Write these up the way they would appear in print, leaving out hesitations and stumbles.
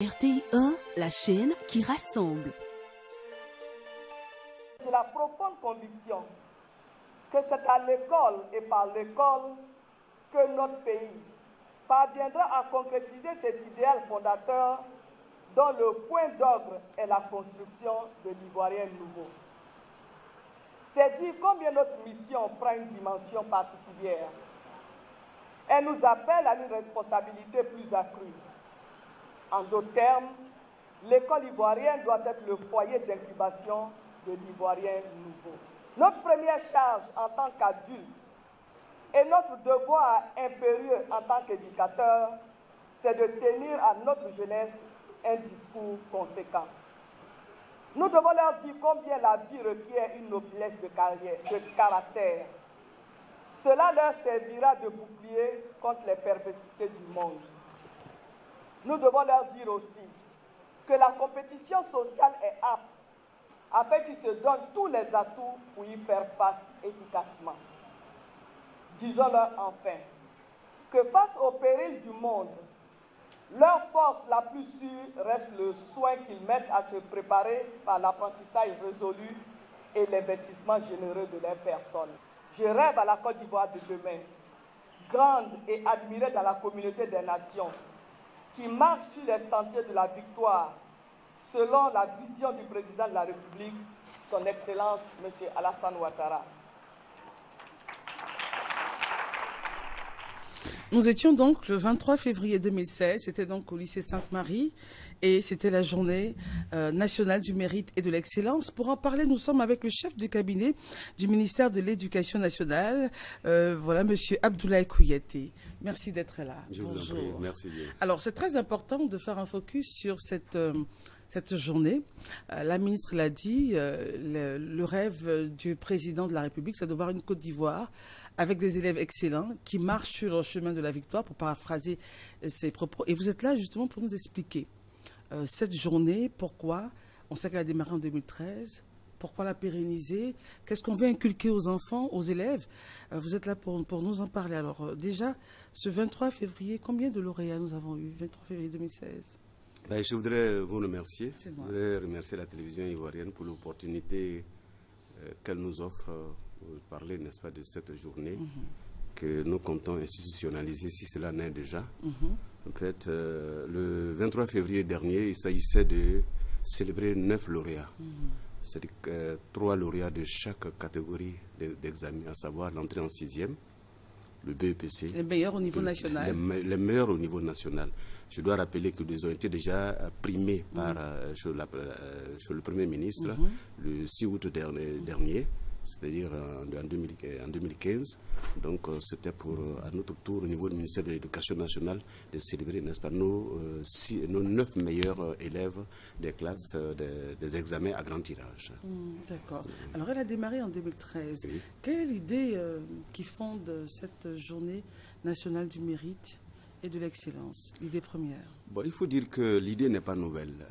RTI 1, la chaîne qui rassemble. J'ai la profonde conviction que c'est à l'école et par l'école que notre pays parviendra à concrétiser cet idéal fondateur dont le point d'orgue est la construction de l'Ivoirien nouveau. C'est dire combien notre mission prend une dimension particulière. Elle nous appelle à une responsabilité plus accrue. En d'autres termes, l'école ivoirienne doit être le foyer d'incubation de l'Ivoirien nouveau. Notre première charge en tant qu'adulte et notre devoir impérieux en tant qu'éducateur, c'est de tenir à notre jeunesse un discours conséquent. Nous devons leur dire combien la vie requiert une noblesse de caractère. Cela leur servira de bouclier contre les perversités du monde. Nous devons leur dire aussi que la compétition sociale est apte afin qu'ils se donnent tous les atouts pour y faire face efficacement. Disons-leur enfin que face aux périls du monde, leur force la plus sûre reste le soin qu'ils mettent à se préparer par l'apprentissage résolu et l'investissement généreux de leur personne. Je rêve à la Côte d'Ivoire de demain, grande et admirée dans la communauté des nations, qui marche sur les sentiers de la victoire, selon la vision du président de la République, son Excellence, M. Alassane Ouattara. Nous étions donc le 23 février 2016, c'était donc au lycée Sainte-Marie et c'était la journée nationale du mérite et de l'excellence. Pour en parler, nous sommes avec le chef de cabinet du ministère de l'Éducation nationale, voilà, Monsieur Abdoulaye Kouyaté. Merci d'être là. Je vous en prie, merci bien. Alors, c'est très important de faire un focus sur cette journée. La ministre l'a dit, le rêve du président de la République, c'est de voir une Côte d'Ivoire avec des élèves excellents qui marchent sur le chemin de la victoire, pour paraphraser ses propos. Et vous êtes là justement pour nous expliquer cette journée, pourquoi, on sait qu'elle a démarré en 2013, pourquoi la pérenniser, qu'est-ce qu'on veut inculquer aux enfants, aux élèves. Vous êtes là pour nous en parler. Alors déjà, ce 23 février, combien de lauréats nous avons eu, 23 février 2016 ? Ben, je voudrais vous remercier. Je voudrais remercier la télévision ivoirienne pour l'opportunité qu'elle nous offre pour parler, n'est-ce pas, de cette journée que nous comptons institutionnaliser, si cela n'est déjà. En fait, le 23 février dernier, il s'agissait de célébrer 9 lauréats. C'est-à-dire 3 lauréats de chaque catégorie d'examen, à savoir l'entrée en 6e, le BEPC. Les meilleurs au niveau national. Les meilleurs au niveau national. Je dois rappeler que ils ont été déjà primés par, sur le Premier ministre le 6 août dernier, c'est-à-dire en 2015. Donc c'était pour, à notre tour, au niveau du ministère de l'Éducation nationale, de célébrer, n'est-ce pas, nos 9 meilleurs élèves des classes des examens à grand tirage. D'accord. Alors elle a démarré en 2013. Oui. Quelle est l'idée qui fonde cette journée nationale du mérite et de l'excellence, l'idée première? Bon, il faut dire que l'idée n'est pas nouvelle.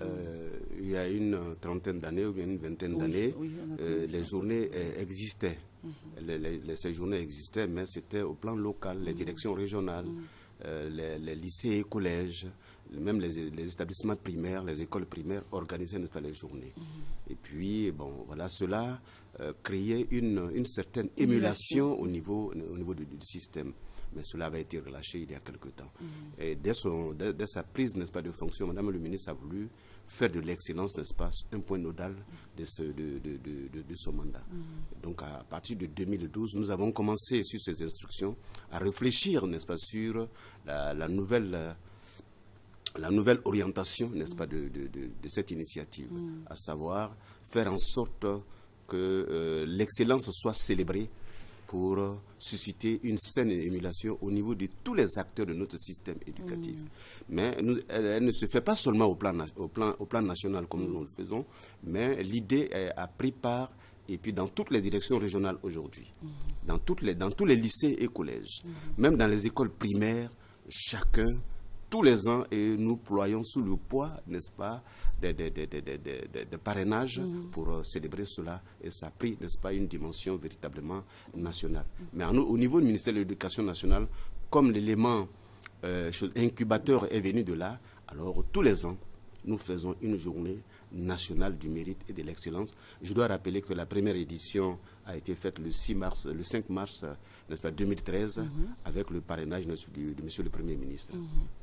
Il y a une trentaine d'années ou bien une vingtaine d'années, les journées existaient. Ces journées existaient, mais c'était au plan local, les directions régionales, les lycées et collèges, même les établissements primaires, les écoles primaires organisaient, n'est-ce pas, les journées. Et puis, bon, voilà, cela créait une certaine émulation au niveau du système. Mais cela avait été relâché il y a quelque temps. Et dès sa prise, n'est-ce pas, de fonction, Madame le ministre a voulu faire de l'excellence, n'est-ce pas, un point nodal de son mandat. Donc à partir de 2012, nous avons commencé sur ces instructions à réfléchir, n'est-ce pas, sur la nouvelle orientation, n'est-ce pas, de cette initiative, à savoir faire en sorte que l'excellence soit célébrée pour susciter une saine émulation au niveau de tous les acteurs de notre système éducatif. Mais elle ne se fait pas seulement au plan national comme nous le faisons, mais l'idée a pris part et puis dans toutes les directions régionales aujourd'hui, dans tous les lycées et collèges, même dans les écoles primaires, chacun, tous les ans, et nous ployons sous le poids, n'est-ce pas, des parrainages pour célébrer cela. Et ça a pris, n'est-ce pas, une dimension véritablement nationale. Mais au niveau du ministère de l'Éducation nationale, comme l'élément incubateur est venu de là, alors tous les ans, nous faisons une journée nationale du mérite et de l'excellence. Je dois rappeler que la première édition a été faite le 5 mars, n'est-ce pas, 2013, avec le parrainage de Monsieur le Premier ministre.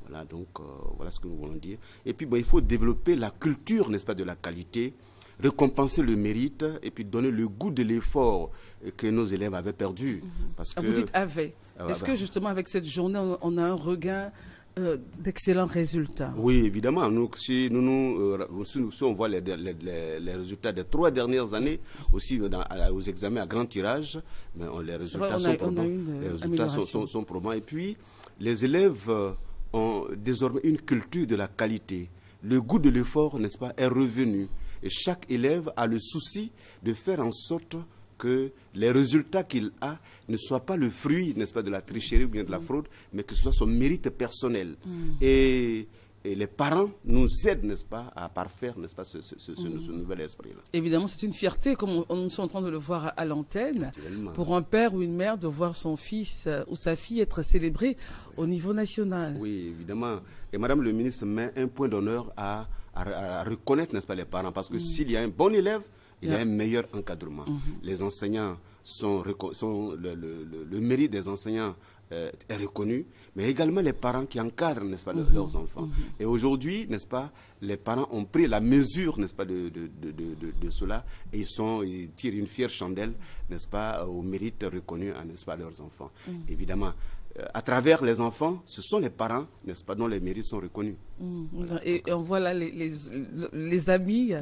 Voilà, donc voilà ce que nous voulons dire. Et puis, il faut développer la culture, n'est-ce pas, de la qualité, récompenser le mérite et puis donner le goût de l'effort que nos élèves avaient perdu. Parce que, vous dites avait. Est-ce que justement avec cette journée, on a un regain d'excellents résultats? Oui, évidemment. Si on voit les résultats des 3 dernières années, aussi aux examens à grand tirage, les résultats sont probants. Les résultats sont probants. Et puis, les élèves ont désormais une culture de la qualité. Le goût de l'effort, n'est-ce pas, est revenu. Et chaque élève a le souci de faire en sorte que les résultats qu'il a ne soient pas le fruit, n'est-ce pas, de la tricherie ou bien de la fraude, mais que ce soit son mérite personnel. Et les parents nous aident, n'est-ce pas, à parfaire, n'est-ce pas, ce nouvel esprit-là. Évidemment, c'est une fierté, comme nous sommes en train de le voir à l'antenne, pour un père ou une mère de voir son fils ou sa fille être célébré au niveau national. Oui, évidemment. Et Madame le ministre met un point d'honneur à reconnaître, n'est-ce pas, les parents, parce que s'il y a un bon élève, il y a un meilleur encadrement. Les enseignants le mérite des enseignants est reconnu, mais également les parents qui encadrent, n'est-ce pas, leurs enfants. Et aujourd'hui, n'est-ce pas, les parents ont pris la mesure, n'est-ce pas, de cela, et ils tirent une fière chandelle, n'est-ce pas, au mérite reconnu, n'est-ce pas, leurs enfants. Évidemment, à travers les enfants, ce sont les parents, n'est-ce pas, dont les mérites sont reconnus. Et on voit là les amis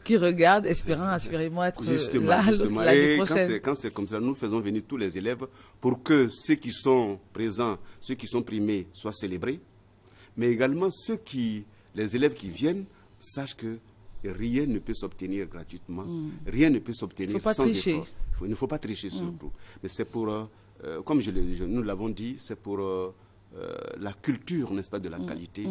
qui regardent, espérant assurément être là l'année prochaine. Quand c'est comme ça, nous faisons venir tous les élèves pour que ceux qui sont présents, ceux qui sont primés, soient célébrés, mais également les élèves qui viennent sachent que rien ne peut s'obtenir gratuitement, rien ne peut s'obtenir sans effort. Il ne faut pas tricher surtout. Mais c'est pour... comme nous l'avons dit, c'est pour la culture, n'est-ce pas, de la qualité,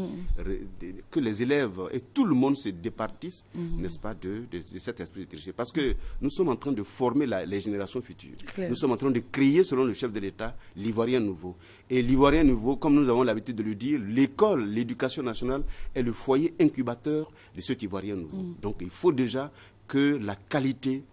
que les élèves et tout le monde se départissent, n'est-ce pas, de cet esprit de tricher. Parce que nous sommes en train de former les générations futures. Nous sommes en train de créer, selon le chef de l'État, l'Ivoirien nouveau. Et l'Ivoirien nouveau, comme nous avons l'habitude de le dire, l'école, l'éducation nationale est le foyer incubateur de cet Ivoirien nouveau. Donc il faut déjà que la qualité,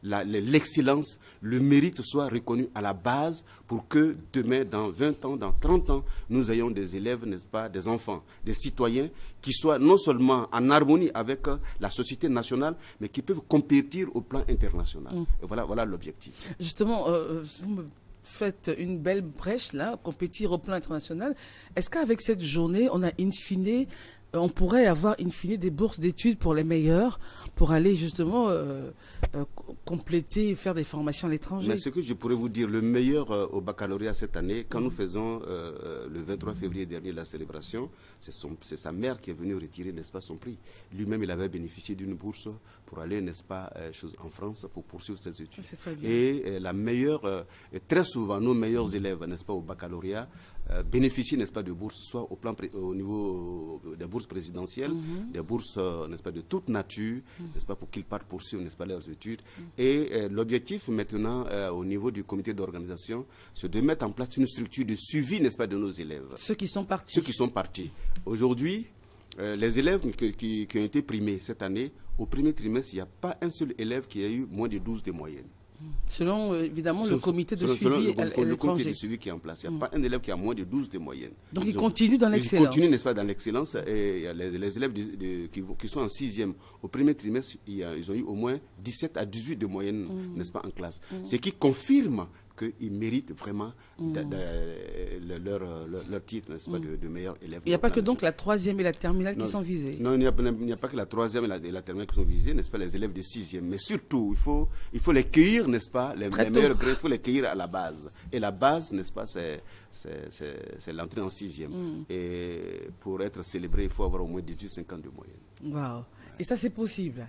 l'excellence, le mérite soit reconnu à la base pour que demain, dans 20 ans, dans 30 ans, nous ayons des élèves, n'est-ce pas, des enfants, des citoyens qui soient non seulement en harmonie avec la société nationale, mais qui peuvent compétir au plan international. Et voilà l'objectif. Justement, vous me faites une belle brèche là, compétir au plan international. Est-ce qu'avec cette journée, on pourrait avoir in fine des bourses d'études pour les meilleurs, pour aller justement compléter et faire des formations à l'étranger? Mais ce que je pourrais vous dire, le meilleur au baccalauréat cette année, quand nous faisons le 23 février dernier la célébration, c'est sa mère qui est venue retirer, n'est-ce pas, son prix. Lui-même, il avait bénéficié d'une bourse pour aller, n'est-ce pas, en France pour poursuivre ses études. Et la meilleure, très souvent, nos meilleurs élèves, n'est-ce pas, au baccalauréat, bénéficient, n'est-ce pas, de bourses, soit au niveau des bourses présidentielles, des bourses, n'est-ce pas, de toute nature, n'est-ce pas, pour qu'ils partent poursuivre, n'est-ce pas, leurs études. Et l'objectif maintenant, au niveau du comité d'organisation, c'est de mettre en place une structure de suivi, n'est-ce pas, de nos élèves. Ceux qui sont partis. Ceux qui sont partis. Aujourd'hui, les élèves qui ont été primés cette année, au premier trimestre, il n'y a pas un seul élève qui a eu moins de 12 de moyenne. Selon, évidemment, le comité de suivi le comité de suivi qui est en place. Il n'y a pas un élève qui a moins de 12 de moyenne. Donc, ils continuent dans l'excellence. Ils continuent, n'est-ce pas, dans l'excellence. Et les élèves qui sont en 6e, au premier trimestre, ils ont eu au moins 17 à 18 de moyenne, n'est-ce pas, en classe. Ce qui confirme qu'ils méritent vraiment leur titre, n'est-ce pas, de meilleur élève. Il n'y a pas que donc la 3e et la terminale qui sont visées. Non, il n'y a pas que la 3e et la terminale qui sont visées, n'est-ce pas, les élèves de 6e. Mais surtout, il faut les cueillir, n'est-ce pas, les meilleurs grades, il faut les cueillir à la base. Et la base, n'est-ce pas, c'est l'entrée en 6e. Et pour être célébré, il faut avoir au moins 18-50 de moyenne. Waouh. Et ça, c'est possible?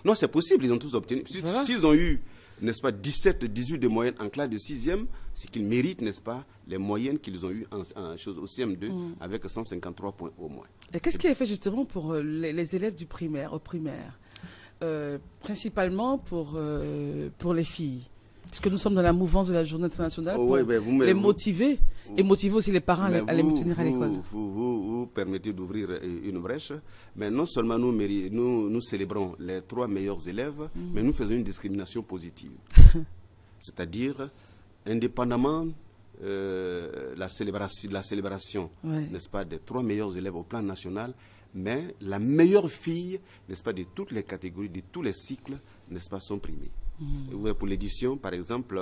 Non, c'est possible, ils ont tous obtenu. S'ils ont eu, n'est-ce pas, 17, 18 de moyenne en classe de 6e, c'est qu'ils méritent, n'est-ce pas, les moyennes qu'ils ont eues au CM2 avec 153 points au moins. Et qu'est-ce qui est fait justement pour les élèves du primaire, au primaire, principalement pour les filles, puisque nous sommes dans la mouvance de la journée internationale, pour les motiver et motiver aussi les parents à les tenir à l'école. Vous permettez d'ouvrir une brèche, mais non seulement nous célébrons les 3 meilleurs élèves, mais nous faisons une discrimination positive. C'est-à-dire, indépendamment la célébration, n'est-ce pas, des 3 meilleurs élèves au plan national, mais la meilleure fille, n'est-ce pas, de toutes les catégories, de tous les cycles, n'est-ce pas, sont primées. Pour l'édition, par exemple,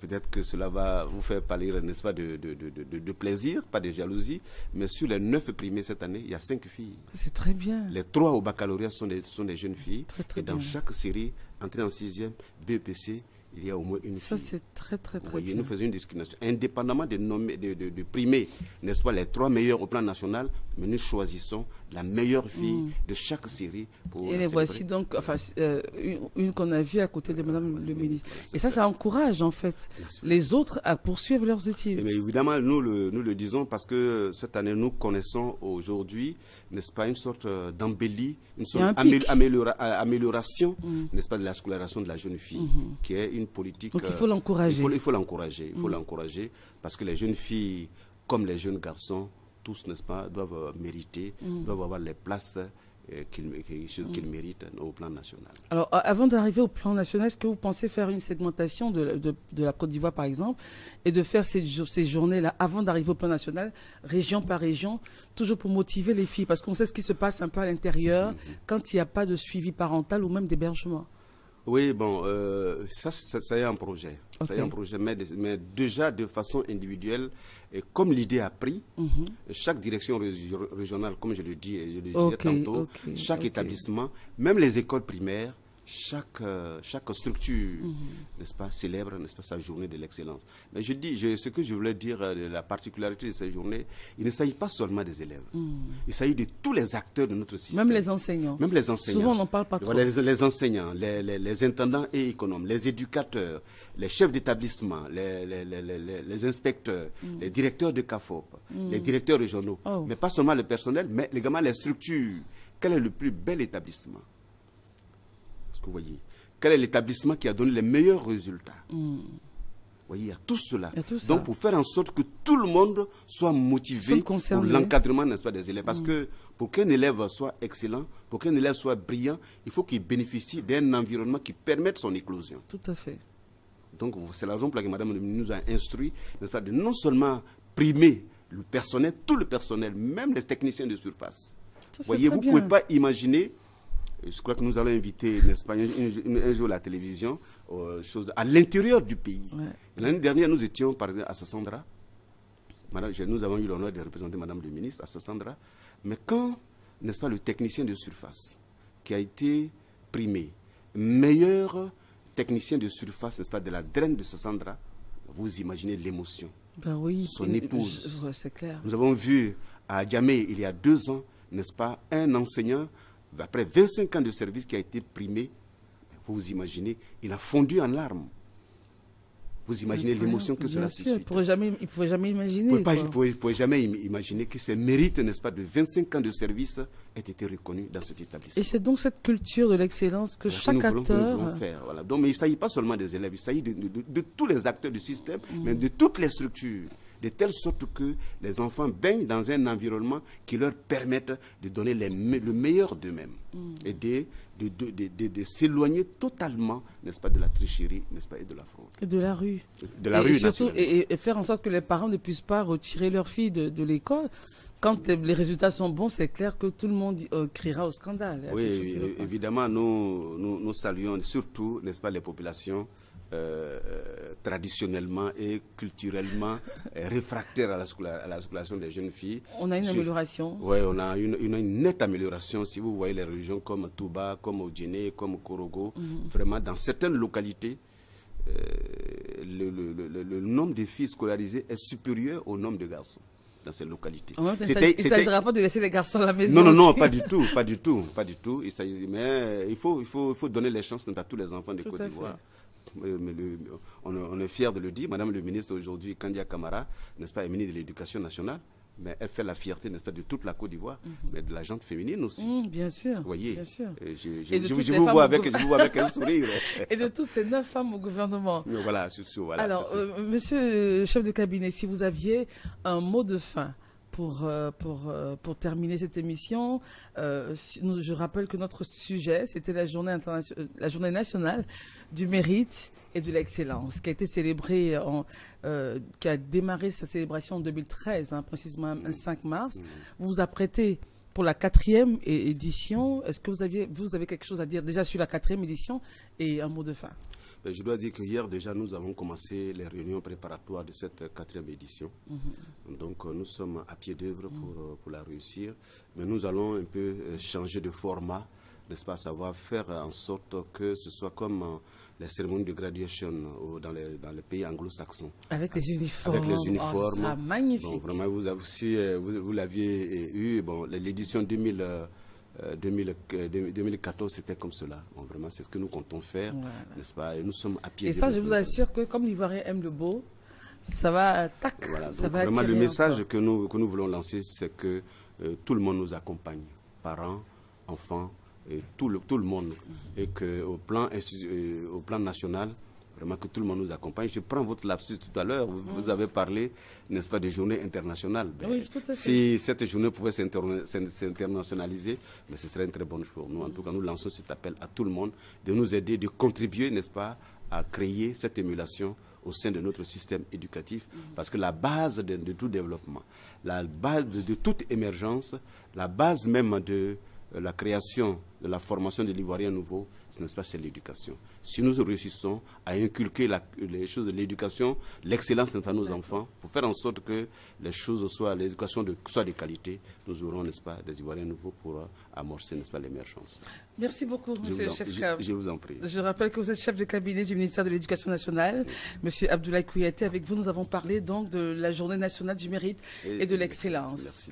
peut-être que cela va vous faire parler, n'est-ce pas, de plaisir, pas de jalousie, mais sur les 9 primés cette année, il y a 5 filles. C'est très bien. Les 3 au baccalauréat sont des jeunes filles. Très et dans chaque série, entrée en 6e, BEPC, il y a au moins une fille. Ça, c'est très bien. Nous faisons une discrimination. Indépendamment de primer, n'est-ce pas, les 3 meilleurs au plan national, mais nous choisissons la meilleure fille de chaque série. Et les voici donc, enfin, une qu'on a vue à côté de Madame le ministre. Et ça encourage en fait les autres à poursuivre leurs études. Mais évidemment, nous le disons parce que cette année, nous connaissons aujourd'hui, n'est-ce pas, une sorte d'embellie, une sorte d'amélioration, n'est-ce pas, de la scolarisation de la jeune fille, qui est une politique. Donc il faut l'encourager. Il faut l'encourager parce que les jeunes filles, comme les jeunes garçons, tous, n'est-ce pas, doivent mériter, doivent avoir les places qu'ils méritent au plan national. Alors, avant d'arriver au plan national, est-ce que vous pensez faire une segmentation de la Côte d'Ivoire, par exemple, et de faire ces journées-là, avant d'arriver au plan national, région par région, toujours pour motiver les filles? Parce qu'on sait ce qui se passe un peu à l'intérieur quand il n'y a pas de suivi parental ou même d'hébergement. Oui, bon, ça y est un projet. Ça y est un projet, mais déjà de façon individuelle, et comme l'idée a pris, chaque direction régionale, comme je le dis et je le disais tantôt, chaque établissement, même les écoles primaires, chaque structure, n'est-ce pas, célèbre, n'est-ce pas, sa journée de l'excellence. Mais je dis, ce que je voulais dire, la particularité de ces journées, il ne s'agit pas seulement des élèves. Il s'agit de tous les acteurs de notre système. Même les enseignants. Même les enseignants. Souvent, on n'en parle pas trop. Les enseignants, les intendants et économes, les éducateurs, les chefs d'établissement, les inspecteurs, les directeurs de CAFOP, les directeurs régionaux. Mais pas seulement le personnel, mais également les structures. Quel est le plus bel établissement? Vous voyez, quel est l'établissement qui a donné les meilleurs résultats? Vous voyez, il y a tout cela. Donc, pour faire en sorte que tout le monde soit motivé pour l'encadrement, n'est-ce pas, des élèves. Parce que pour qu'un élève soit excellent, pour qu'un élève soit brillant, il faut qu'il bénéficie d'un environnement qui permette son éclosion. Tout à fait. Donc, c'est la raison pour laquelle Madame nous a instruit, n'est-ce pas, de non seulement primer le personnel, tout le personnel, même les techniciens de surface. Vous voyez, vous ne pouvez pas imaginer. Je crois que nous allons inviter, n'est-ce pas, un jour la télévision à l'intérieur du pays. L'année dernière, nous étions, par exemple, à Sassandra. Nous avons eu l'honneur de représenter Madame le ministre à Sassandra. Mais quand, n'est-ce pas, le technicien de surface qui a été primé, meilleur technicien de surface, n'est-ce pas, de la draine de Sassandra, vous imaginez l'émotion. Ben oui, son épouse. C'est clair. Nous avons vu à Djamé, il y a 2 ans, n'est-ce pas, un enseignant après 25 ans de service qui a été primé, vous imaginez, il a fondu en larmes. Vous imaginez l'émotion que cela suscite. Il ne pouvait jamais imaginer. Vous ne pouvez jamais imaginer que ces mérites, n'est-ce pas, de 25 ans de service aient été reconnus dans cet établissement. Et c'est donc cette culture de l'excellence que chaque acteur... Nous faire, voilà. Donc, mais il ne s'agit pas seulement des élèves, il s'agit de tous les acteurs du système, mais de toutes les structures. De telle sorte que les enfants baignent dans un environnement qui leur permette de donner le meilleur d'eux-mêmes et de s'éloigner totalement, n'est-ce pas, de la tricherie, n'est-ce pas, et de la fraude. Et de la rue. De la rue, surtout, et faire en sorte que les parents ne puissent pas retirer leur fille de l'école. Quand les résultats sont bons, c'est clair que tout le monde criera au scandale. Oui, évidemment, nous saluons surtout, n'est-ce pas, les populations traditionnellement et culturellement réfractaires à la scolarisation des jeunes filles. On a une amélioration. Oui, on a une nette amélioration. Si vous voyez les régions comme Touba, comme Odjéné, comme Korogo, vraiment dans certaines localités, le nombre de filles scolarisées est supérieur au nombre de garçons dans ces localités. Il ne s'agira pas de laisser les garçons à la maison. Non, pas du tout. Mais il faut donner les chances à tous les enfants de Côte d'Ivoire. On est fiers de le dire. Madame le ministre aujourd'hui, Kandia Kamara, n'est-ce pas, est ministre de l'Éducation nationale. mais elle fait la fierté, n'est-ce pas, de toute la Côte d'Ivoire, mais de la gente féminine aussi. Bien sûr. Vous voyez, bien sûr. Je vous vois avec un sourire. Et de toutes ces 9 femmes au gouvernement. Voilà, c'est sûr. Voilà, alors, monsieur le chef de cabinet, si vous aviez un mot de fin pour terminer cette émission, je rappelle que notre sujet, c'était la journée nationale du mérite et de l'excellence, qui a été célébrée, qui a démarré sa célébration en 2013, précisément le 5 mars. Vous vous apprêtez pour la 4e édition. Est-ce que vous avez quelque chose à dire déjà sur la 4e édition et un mot de fin? Je dois dire que hier déjà nous avons commencé les réunions préparatoires de cette 4e édition. Donc nous sommes à pied d'œuvre pour la réussir. Mais nous allons un peu changer de format, n'est-ce pas, savoir faire en sorte que ce soit comme les cérémonies de graduation dans les pays anglo-saxons. Avec les uniformes. Avec les uniformes. Oh, ça sera magnifique. Donc vraiment vous l'aviez eu. Bon, l'édition 2014, c'était comme cela. Bon, vraiment, c'est ce que nous comptons faire, n'est-ce pas? Et nous sommes à pied. Et ça, je vous assure que comme l'Ivoirien aime le beau, ça va, voilà, ça va vraiment, le message que nous voulons lancer, c'est que tout le monde nous accompagne, parents, enfants, et tout le monde, et qu'au plan national, vraiment que tout le monde nous accompagne. Je prends votre lapsus tout à l'heure. Vous avez parlé, n'est-ce pas, de journée internationale. Oui, tout à fait. Si cette journée pouvait s'internationaliser, mais ce serait une très bonne chose pour nous. En tout cas, nous lançons cet appel à tout le monde de nous aider, de contribuer, n'est-ce pas, à créer cette émulation au sein de notre système éducatif. Parce que la base de tout développement, la base de toute émergence, la base même de la création de la formation de l'Ivoirien nouveau, n'est-ce pas, c'est l'éducation. Si nous réussissons à inculquer les choses de l'éducation, l'excellence, n'est-ce pas, nos enfants, pour faire en sorte que les choses l'éducation soit de qualité, nous aurons, n'est-ce pas, des Ivoiriens nouveaux pour amorcer, n'est-ce pas, l'émergence. Merci beaucoup, monsieur le chef. Je vous en prie. Je rappelle que vous êtes chef de cabinet du ministère de l'Éducation nationale, monsieur Abdoulaye Kouyaté. Avec vous, nous avons parlé donc de la journée nationale du mérite et de l'excellence. Merci.